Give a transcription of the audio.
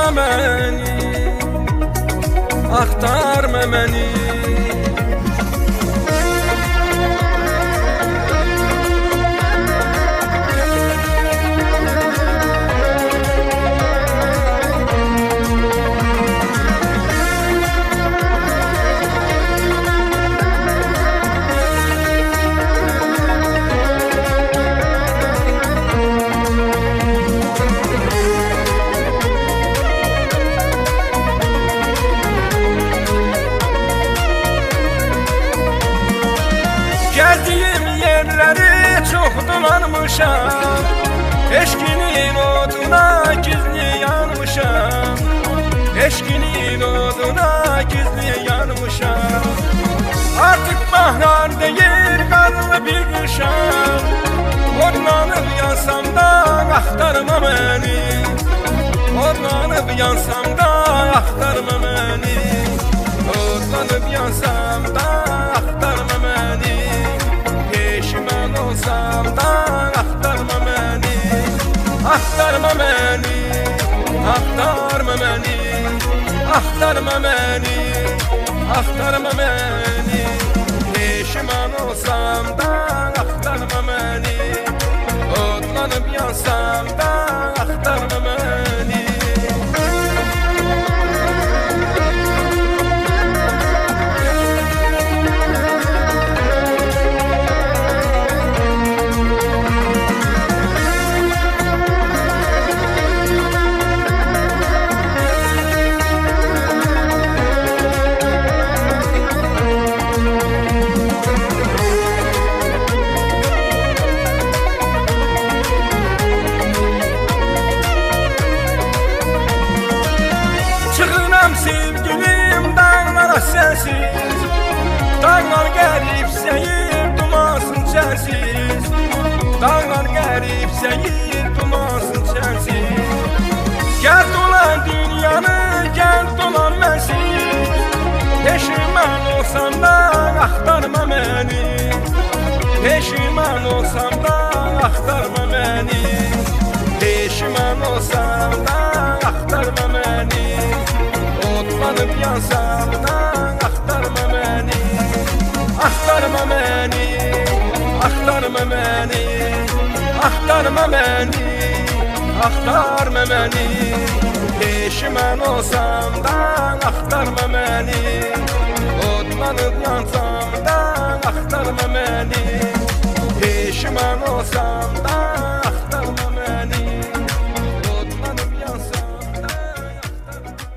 Axtarma beni, axtarma beni. Gəzdiyim yerləri çox dolanmışam, eşkinin oduna gizli yanmışam, eşkinin oduna gizli yanmışam. Artık bahar deyir, qarlı bir qışam, odlanıb yansam da axtarma məni, odlanıb yansam da axtarma məni, odlanıb yansam da axtarma məni. Peşman olsam da axtarma məni, axtarma məni, axtarma məni, axtarma məni, axtarma məni. Peşman olsam da axtarma məni, odlanıb yansam da axtarma məni. Sevgilim dağlara sensiz, dağlar qərib seyir dumansın çərsiz, dağlar qərib seyir dumansın çərsiz. Gəl dolan dünyanı, gəl dolan mənsiz, peşman olsam da axtarma məni, peşman olsam da axtarma məni, peşman olsam da axtarma məni. Odlanıb yansam da axtarma məni, axtarma məni, axtarma məni, axtarma məni, axtarma məni. Peşman olsam da axtarma məni, odlanıb yansam da axtarma məni. Peşman olsam da